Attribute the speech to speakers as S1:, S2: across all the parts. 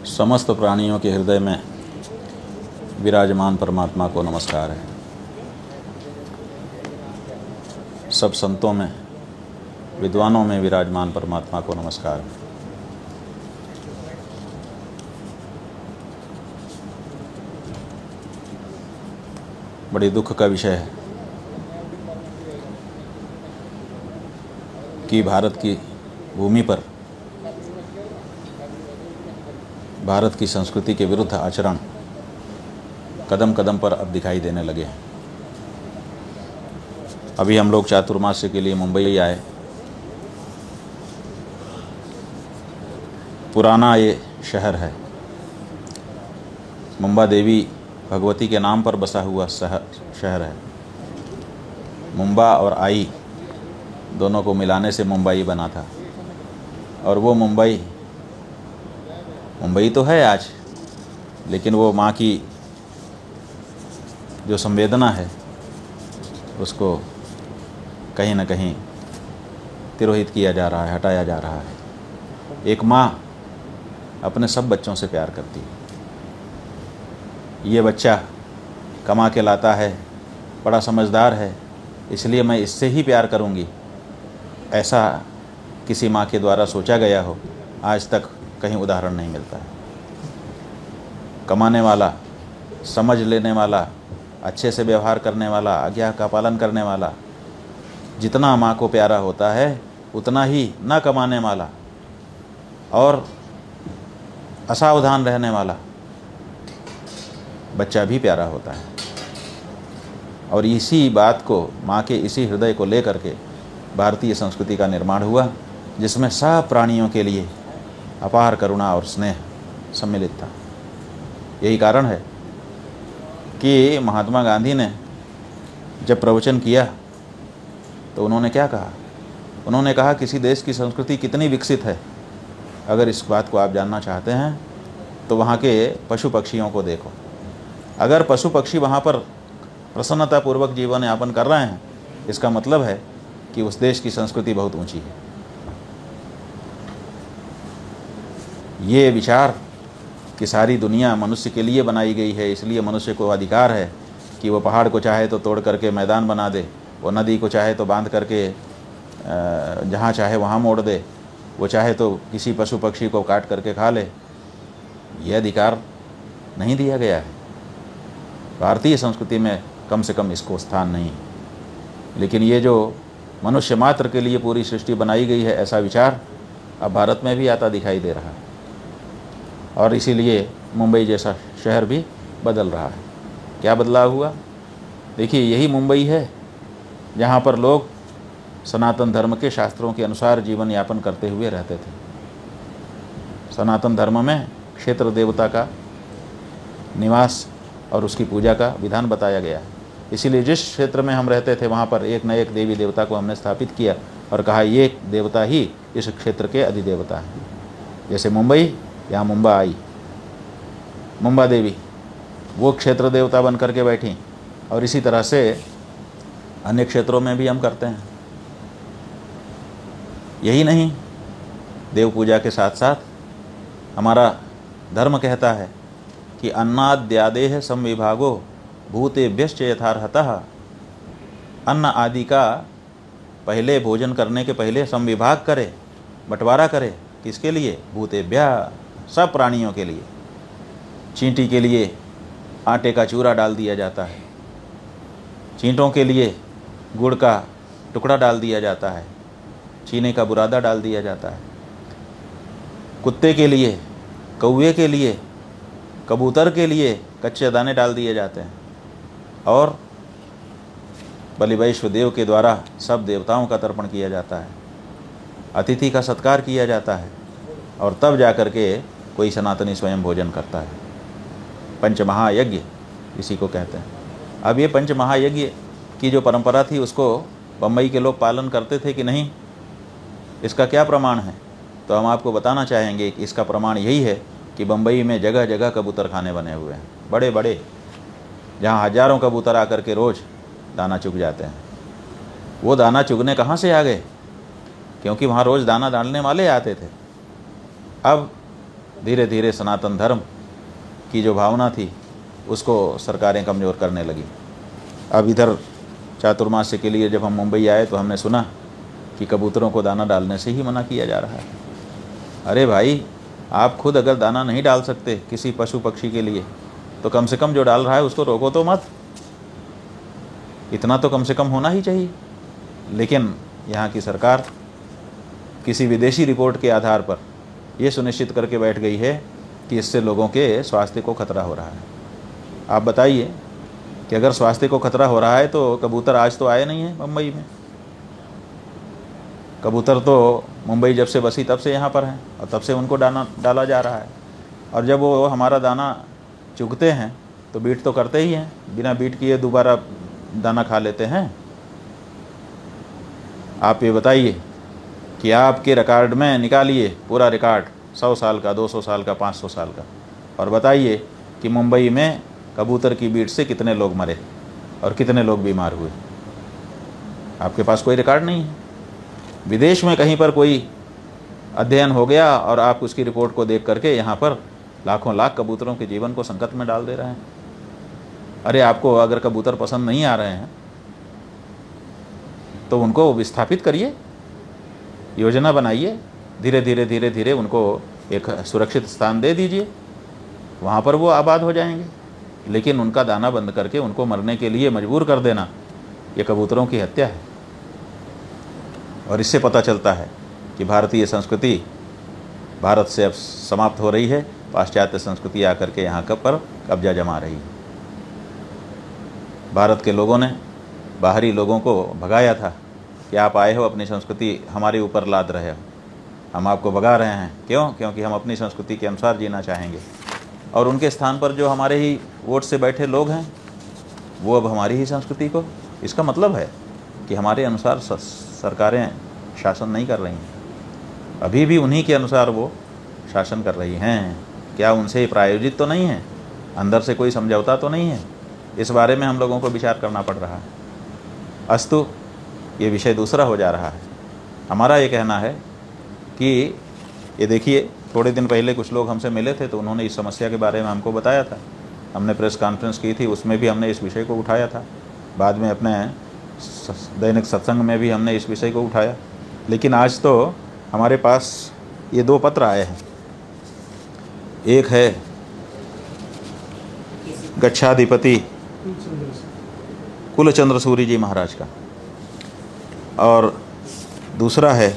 S1: समस्त प्राणियों के हृदय में विराजमान परमात्मा को नमस्कार है। सब संतों में, विद्वानों में विराजमान परमात्मा को नमस्कार है। बड़ी दुख का विषय है कि भारत की भूमि पर भारत की संस्कृति के विरुद्ध आचरण कदम कदम पर अब दिखाई देने लगे हैं। अभी हम लोग चातुर्मास्य के लिए मुंबई आए। पुराना ये शहर है, मुंबा देवी भगवती के नाम पर बसा हुआ शहर है। मुंबा और आई दोनों को मिलाने से मुंबई बना था, और वो मुंबई तो है आज, लेकिन वो माँ की जो संवेदना है उसको कहीं ना कहीं तिरोहित किया जा रहा है, हटाया जा रहा है। एक माँ अपने सब बच्चों से प्यार करती है। ये बच्चा कमा के लाता है, बड़ा समझदार है, इसलिए मैं इससे ही प्यार करूँगी, ऐसा किसी माँ के द्वारा सोचा गया हो आज तक कहीं उदाहरण नहीं मिलता है। कमाने वाला, समझ लेने वाला, अच्छे से व्यवहार करने वाला, आज्ञा का पालन करने वाला जितना माँ को प्यारा होता है, उतना ही ना कमाने वाला और असावधान रहने वाला बच्चा भी प्यारा होता है। और इसी बात को, माँ के इसी हृदय को लेकर के भारतीय संस्कृति का निर्माण हुआ, जिसमें सब प्राणियों के लिए अपार करुणा और स्नेह सम्मिलित था। यही कारण है कि महात्मा गांधी ने जब प्रवचन किया तो उन्होंने क्या कहा? उन्होंने कहा किसी देश की संस्कृति कितनी विकसित है, अगर इस बात को आप जानना चाहते हैं तो वहाँ के पशु पक्षियों को देखो। अगर पशु पक्षी वहाँ पर प्रसन्नतापूर्वक जीवन यापन कर रहे हैं, इसका मतलब है कि उस देश की संस्कृति बहुत ऊंची है। ये विचार कि सारी दुनिया मनुष्य के लिए बनाई गई है, इसलिए मनुष्य को अधिकार है कि वो पहाड़ को चाहे तो तोड़ करके मैदान बना दे, वो नदी को चाहे तो बांध करके जहाँ चाहे वहाँ मोड़ दे, वो चाहे तो किसी पशु पक्षी को काट करके खा ले, ये अधिकार नहीं दिया गया है। भारतीय संस्कृति में कम से कम इसको स्थान नहीं। लेकिन ये जो मनुष्य मात्र के लिए पूरी सृष्टि बनाई गई है, ऐसा विचार अब भारत में भी आता दिखाई दे रहा है, और इसीलिए मुंबई जैसा शहर भी बदल रहा है। क्या बदलाव हुआ? देखिए, यही मुंबई है जहाँ पर लोग सनातन धर्म के शास्त्रों के अनुसार जीवन यापन करते हुए रहते थे। सनातन धर्म में क्षेत्र देवता का निवास और उसकी पूजा का विधान बताया गया है। इसीलिए जिस क्षेत्र में हम रहते थे वहाँ पर एक न एक देवी देवता को हमने स्थापित किया और कहा ये देवता ही इस क्षेत्र के अधिदेवता हैं। जैसे मुंबई, यहाँ मुंबा आई, मुंबा देवी वो क्षेत्र देवता बन करके बैठी, और इसी तरह से अन्य क्षेत्रों में भी हम करते हैं। यही नहीं, देव पूजा के साथ साथ हमारा धर्म कहता है कि अन्नाद्यादेह संविभागो भूतेभ्यश्च यथार्हतः। अन्न आदि का पहले भोजन करने के पहले संविभाग करे, बंटवारा करे। किसके लिए? भूतेभ्यः, सब प्राणियों के लिए। चींटी के लिए आटे का चूरा डाल दिया जाता है, चींटों के लिए गुड़ का टुकड़ा डाल दिया जाता है, चीनी का बुरादा डाल दिया जाता है। कुत्ते के लिए, कौवे के लिए, कबूतर के लिए कच्चे दाने डाल दिए जाते हैं, और बलि वैश्वदेव के द्वारा सब देवताओं का तर्पण किया जाता है, अतिथि का सत्कार किया जाता है, और तब जाकर के कोई सनातनी स्वयं भोजन करता है। पंचमहायज्ञ इसी को कहते हैं। अब ये पंचमहायज्ञ की जो परंपरा थी उसको बम्बई के लोग पालन करते थे कि नहीं, इसका क्या प्रमाण है? तो हम आपको बताना चाहेंगे कि इसका प्रमाण यही है कि बम्बई में जगह जगह कबूतर खाने बने हुए हैं, बड़े बड़े, जहाँ हजारों कबूतर आकर के रोज़ दाना चुग जाते हैं। वो दाना चुगने कहाँ से आ गए? क्योंकि वहाँ रोज़ दाना डालने वाले आते थे। अब धीरे धीरे सनातन धर्म की जो भावना थी उसको सरकारें कमज़ोर करने लगी। अब इधर चातुर्मास्य के लिए जब हम मुंबई आए तो हमने सुना कि कबूतरों को दाना डालने से ही मना किया जा रहा है। अरे भाई, आप खुद अगर दाना नहीं डाल सकते किसी पशु पक्षी के लिए तो कम से कम जो डाल रहा है उसको रोको तो मत। इतना तो कम से कम होना ही चाहिए। लेकिन यहाँ की सरकार किसी विदेशी रिपोर्ट के आधार पर ये सुनिश्चित करके बैठ गई है कि इससे लोगों के स्वास्थ्य को खतरा हो रहा है। आप बताइए कि अगर स्वास्थ्य को खतरा हो रहा है तो कबूतर आज तो आए नहीं हैं मुंबई में। कबूतर तो मुंबई जब से बसी तब से यहाँ पर हैं और तब से उनको दाना डाला जा रहा है। और जब वो हमारा दाना चुगते हैं तो बीट तो करते ही हैं, बिना बीट किए दोबारा दाना खा लेते हैं। आप ये बताइए कि आपके रिकॉर्ड में निकालिए पूरा रिकॉर्ड 100 साल का, 200 साल का, 500 साल का, और बताइए कि मुंबई में कबूतर की बीट से कितने लोग मरे और कितने लोग बीमार हुए। आपके पास कोई रिकॉर्ड नहीं है। विदेश में कहीं पर कोई अध्ययन हो गया और आप उसकी रिपोर्ट को देख करके यहाँ पर लाखों लाख कबूतरों के जीवन को संकट में डाल दे रहे हैं। अरे आपको अगर कबूतर पसंद नहीं आ रहे हैं तो उनको विस्थापित करिए, योजना बनाइए, धीरे धीरे उनको एक सुरक्षित स्थान दे दीजिए, वहाँ पर वो आबाद हो जाएंगे। लेकिन उनका दाना बंद करके उनको मरने के लिए मजबूर कर देना, ये कबूतरों की हत्या है। और इससे पता चलता है कि भारतीय संस्कृति भारत से अब समाप्त हो रही है, पाश्चात्य संस्कृति आकर के यहाँ पर कब्जा जमा रही है। भारत के लोगों ने बाहरी लोगों को भगाया था कि आप आए हो अपनी संस्कृति हमारे ऊपर लाद रहे हो, हम आपको भगा रहे हैं। क्यों? क्योंकि हम अपनी संस्कृति के अनुसार जीना चाहेंगे। और उनके स्थान पर जो हमारे ही वोट से बैठे लोग हैं वो अब हमारी ही संस्कृति को, इसका मतलब है कि हमारे अनुसार सरकारें शासन नहीं कर रही हैं, अभी भी उन्हीं के अनुसार वो शासन कर रही हैं। क्या उनसे प्रायोजित तो नहीं है, अंदर से कोई समझौता तो नहीं है? इस बारे में हम लोगों को विचार करना पड़ रहा है। अस्तु, ये विषय दूसरा हो जा रहा है। हमारा ये कहना है कि ये देखिए, थोड़े दिन पहले कुछ लोग हमसे मिले थे तो उन्होंने इस समस्या के बारे में हमको बताया था। हमने प्रेस कॉन्फ्रेंस की थी, उसमें भी हमने इस विषय को उठाया था। बाद में अपने दैनिक सत्संग में भी हमने इस विषय को उठाया। लेकिन आज तो हमारे पास ये 2 पत्र आए हैं। एक है गच्छाधिपति कुलचंद्र सूरी जी महाराज का, और दूसरा है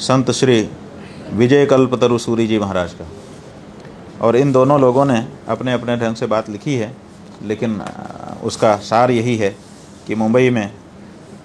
S1: संत श्री विजय कल्पतरु सूरी जी महाराज का। और इन दोनों लोगों ने अपने अपने ढंग से बात लिखी है, लेकिन उसका सार यही है कि मुंबई में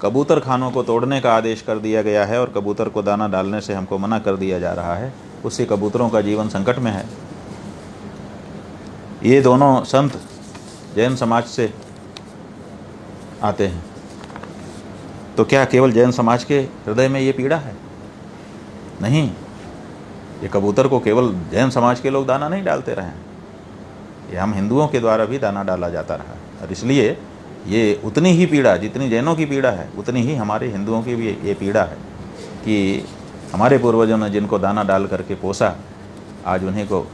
S1: कबूतर खानों को तोड़ने का आदेश कर दिया गया है और कबूतर को दाना डालने से हमको मना कर दिया जा रहा है। उससे कबूतरों का जीवन संकट में है। ये दोनों संत जैन समाज से आते हैं, तो क्या केवल जैन समाज के हृदय में ये पीड़ा है? नहीं, ये कबूतर को केवल जैन समाज के लोग दाना नहीं डालते रहे हैं, ये हम हिंदुओं के द्वारा भी दाना डाला जाता रहा। और इसलिए ये उतनी ही पीड़ा जितनी जैनों की पीड़ा है, उतनी ही हमारे हिंदुओं की भी ये पीड़ा है कि हमारे पूर्वजों ने जिनको दाना डाल करके पोसा, आज उन्हीं को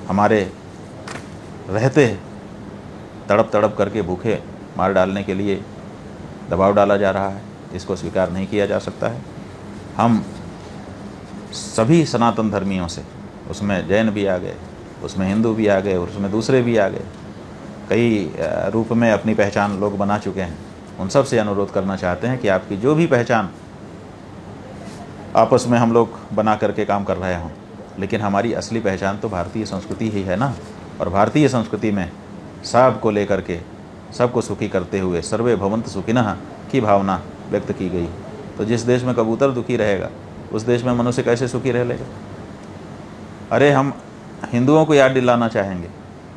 S1: हमारे रहते तड़प तड़प करके भूखे मार डालने के लिए दबाव डाला जा रहा है। इसको स्वीकार नहीं किया जा सकता है। हम सभी सनातन धर्मियों से, उसमें जैन भी आ गए, उसमें हिंदू भी आ गए और उसमें दूसरे भी आ गए, कई रूप में अपनी पहचान लोग बना चुके हैं, उन सब से अनुरोध करना चाहते हैं कि आपकी जो भी पहचान आपस में हम लोग बना करके काम कर रहे हों, लेकिन हमारी असली पहचान तो भारतीय संस्कृति ही है ना। और भारतीय संस्कृति में सबको लेकर के, सबको सुखी करते हुए सर्वे भवन्तु सुखिनः की भावना व्यक्त की गई। तो जिस देश में कबूतर दुखी रहेगा उस देश में मनुष्य कैसे सुखी रह लेगा? अरे हम हिंदुओं को याद दिलाना चाहेंगे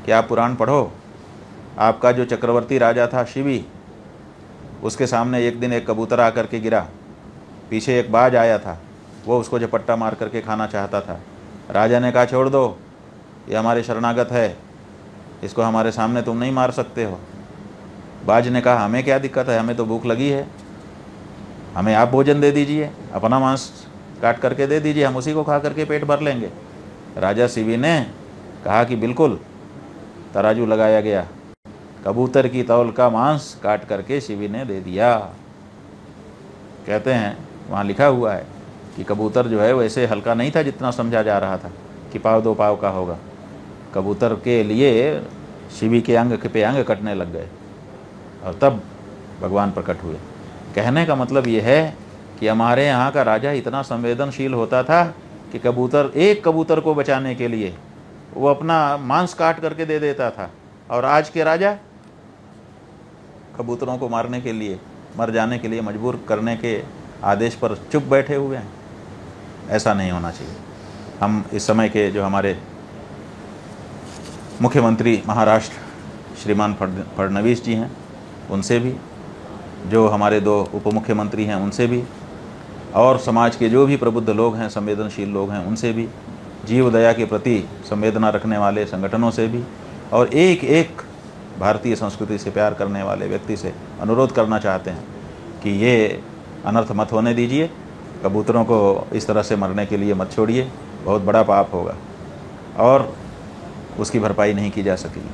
S1: कि आप पुराण पढ़ो। आपका जो चक्रवर्ती राजा था शिवी, उसके सामने एक दिन एक कबूतर आकर के गिरा, पीछे एक बाज आया था, वो उसको झपट्टा मार करके खाना चाहता था। राजा ने कहा छोड़ दो, ये हमारे शरणागत है, इसको हमारे सामने तुम नहीं मार सकते हो। बाज ने कहा हमें क्या दिक्कत है, हमें तो भूख लगी है, हमें आप भोजन दे दीजिए, अपना मांस काट करके दे दीजिए, हम उसी को खा करके पेट भर लेंगे। राजा शिवी ने कहा कि बिल्कुल। तराजू लगाया गया, कबूतर की तौल का मांस काट करके शिवी ने दे दिया। कहते हैं वहाँ लिखा हुआ है कि कबूतर जो है वैसे हल्का नहीं था जितना समझा जा रहा था कि पाव 2 पाव का होगा। कबूतर के लिए शिवी के अंग पे अंग कटने लग गए और तब भगवान प्रकट हुए। कहने का मतलब ये है कि हमारे यहाँ का राजा इतना संवेदनशील होता था कि एक कबूतर को बचाने के लिए वो अपना मांस काट करके दे देता था। और आज के राजा कबूतरों को मारने के लिए, मर जाने के लिए मजबूर करने के आदेश पर चुप बैठे हुए हैं। ऐसा नहीं होना चाहिए। हम इस समय के जो हमारे मुख्यमंत्री महाराष्ट्र श्रीमान फडणवीस जी हैं, उनसे भी, जो हमारे 2 उप मुख्यमंत्री हैं उनसे भी, और समाज के जो भी प्रबुद्ध लोग हैं, संवेदनशील लोग हैं, उनसे भी, जीव दया के प्रति संवेदना रखने वाले संगठनों से भी, और एक एक भारतीय संस्कृति से प्यार करने वाले व्यक्ति से अनुरोध करना चाहते हैं कि ये अनर्थ मत होने दीजिए। कबूतरों को इस तरह से मरने के लिए मत छोड़िए, बहुत बड़ा पाप होगा और उसकी भरपाई नहीं की जा सकेगी।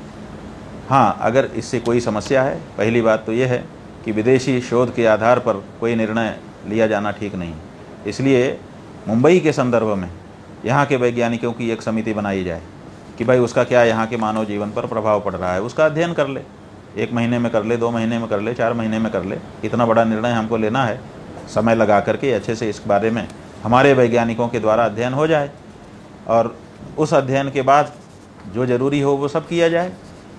S1: हाँ, अगर इससे कोई समस्या है, पहली बात तो ये है कि विदेशी शोध के आधार पर कोई निर्णय लिया जाना ठीक नहीं। इसलिए मुंबई के संदर्भ में यहाँ के वैज्ञानिकों की एक समिति बनाई जाए कि भाई उसका क्या यहाँ के मानव जीवन पर प्रभाव पड़ रहा है, उसका अध्ययन कर ले। 1 महीने में कर ले, 2 महीने में कर ले, 4 महीने में कर ले। इतना बड़ा निर्णय हमको लेना है, समय लगा करके अच्छे से इस बारे में हमारे वैज्ञानिकों के द्वारा अध्ययन हो जाए और उस अध्ययन के बाद जो ज़रूरी हो वो सब किया जाए।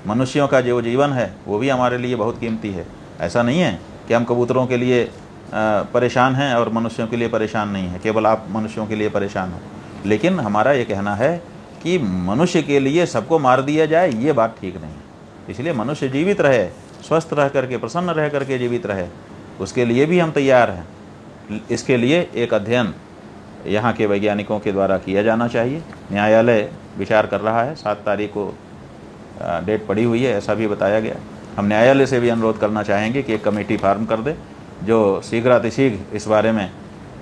S1: मनुष्यों का जो जीवन है वो भी हमारे लिए बहुत कीमती है। ऐसा नहीं है कि हम कबूतरों के लिए परेशान हैं और मनुष्यों के लिए परेशान नहीं है, केवल आप मनुष्यों के लिए परेशान हो। लेकिन हमारा ये कहना है कि मनुष्य के लिए सबको मार दिया जाए, ये बात ठीक नहीं है। इसलिए मनुष्य जीवित रहे, स्वस्थ रह करके, प्रसन्न रह करके जीवित रहे, उसके लिए भी हम तैयार हैं। इसके लिए एक अध्ययन यहाँ के वैज्ञानिकों के द्वारा किया जाना चाहिए। न्यायालय विचार कर रहा है, 7 तारीख को डेट पड़ी हुई है, ऐसा भी बताया गया। हम न्यायालय से भी अनुरोध करना चाहेंगे कि एक कमेटी फॉर्म कर दे जो शीघ्रातिशीघ्र इस बारे में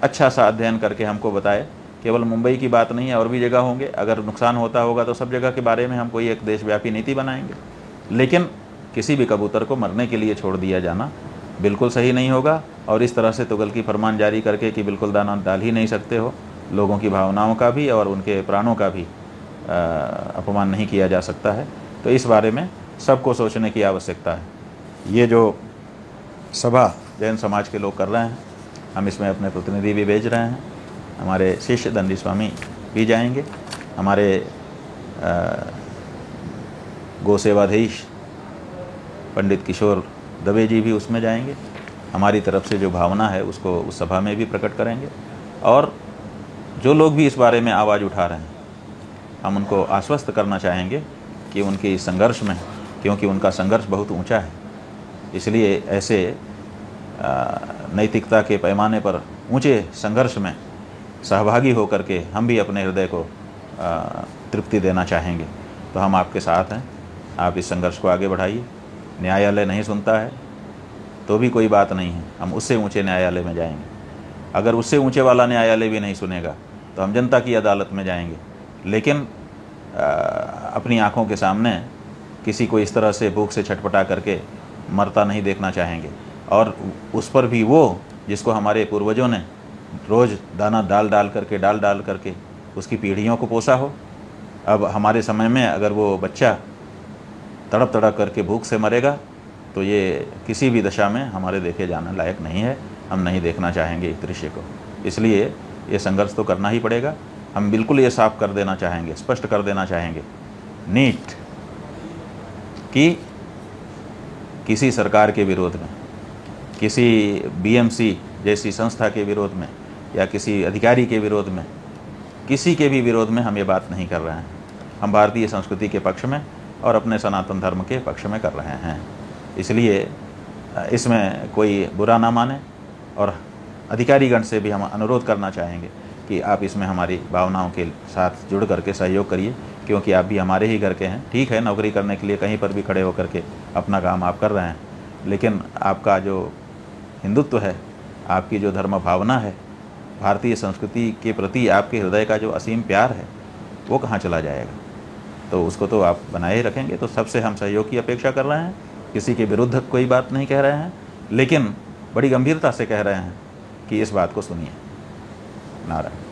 S1: अच्छा सा अध्ययन करके हमको बताए। केवल मुंबई की बात नहीं है, और भी जगह होंगे। अगर नुकसान होता होगा तो सब जगह के बारे में हम कोई एक देशव्यापी नीति बनाएंगे। लेकिन किसी भी कबूतर को मरने के लिए छोड़ दिया जाना बिल्कुल सही नहीं होगा। और इस तरह से तुगल की फरमान जारी करके कि बिल्कुल दाना डाल ही नहीं सकते हो, लोगों की भावनाओं का भी और उनके प्राणों का भी अपमान नहीं किया जा सकता है। तो इस बारे में सबको सोचने की आवश्यकता है। ये जो सभा जैन समाज के लोग कर रहे हैं, हम इसमें अपने प्रतिनिधि भी भेज रहे हैं। हमारे शिष्य दंडी स्वामी भी जाएंगे, हमारे गौसेवाधीश पंडित किशोर दवे जी भी उसमें जाएंगे। हमारी तरफ से जो भावना है उसको उस सभा में भी प्रकट करेंगे। और जो लोग भी इस बारे में आवाज़ उठा रहे हैं, हम उनको आश्वस्त करना चाहेंगे कि उनके इस संघर्ष में, क्योंकि उनका संघर्ष बहुत ऊंचा है, इसलिए ऐसे नैतिकता के पैमाने पर ऊंचे संघर्ष में सहभागी होकर के हम भी अपने हृदय को तृप्ति देना चाहेंगे। तो हम आपके साथ हैं, आप इस संघर्ष को आगे बढ़ाइए। न्यायालय नहीं सुनता है तो भी कोई बात नहीं है, हम उससे ऊंचे न्यायालय में जाएंगे। अगर उससे ऊंचे वाला न्यायालय भी नहीं सुनेगा तो हम जनता की अदालत में जाएंगे। लेकिन अपनी आँखों के सामने किसी को इस तरह से भूख से छटपटा करके मरता नहीं देखना चाहेंगे। और उस पर भी वो जिसको हमारे पूर्वजों ने रोज़ दाना डाल डाल करके उसकी पीढ़ियों को पोसा हो, अब हमारे समय में अगर वो बच्चा तड़प तड़प करके भूख से मरेगा तो ये किसी भी दशा में हमारे देखे जाने लायक नहीं है। हम नहीं देखना चाहेंगे इस दृश्य को। इसलिए ये संघर्ष तो करना ही पड़ेगा। हम बिल्कुल ये साफ कर देना चाहेंगे, स्पष्ट कर देना चाहेंगे नीट कि किसी सरकार के विरोध में, किसी बीएमसी जैसी संस्था के विरोध में या किसी अधिकारी के विरोध में, किसी के भी विरोध में हम ये बात नहीं कर रहे हैं। हम भारतीय संस्कृति के पक्ष में और अपने सनातन धर्म के पक्ष में कर रहे हैं। इसलिए इसमें कोई बुरा ना माने। और अधिकारीगण से भी हम अनुरोध करना चाहेंगे कि आप इसमें हमारी भावनाओं के साथ जुड़ करके सहयोग करिए, क्योंकि आप भी हमारे ही घर के हैं। ठीक है, नौकरी करने के लिए कहीं पर भी खड़े होकर के अपना काम आप कर रहे हैं, लेकिन आपका जो हिंदुत्व है, आपकी जो धर्म भावना है, भारतीय संस्कृति के प्रति आपके हृदय का जो असीम प्यार है, वो कहाँ चला जाएगा। तो उसको तो आप बनाए ही रखेंगे। तो सबसे हम सहयोग की अपेक्षा कर रहे हैं, किसी के विरुद्ध कोई बात नहीं कह रहे हैं, लेकिन बड़ी गंभीरता से कह रहे हैं कि इस बात को सुनिए। नारायण।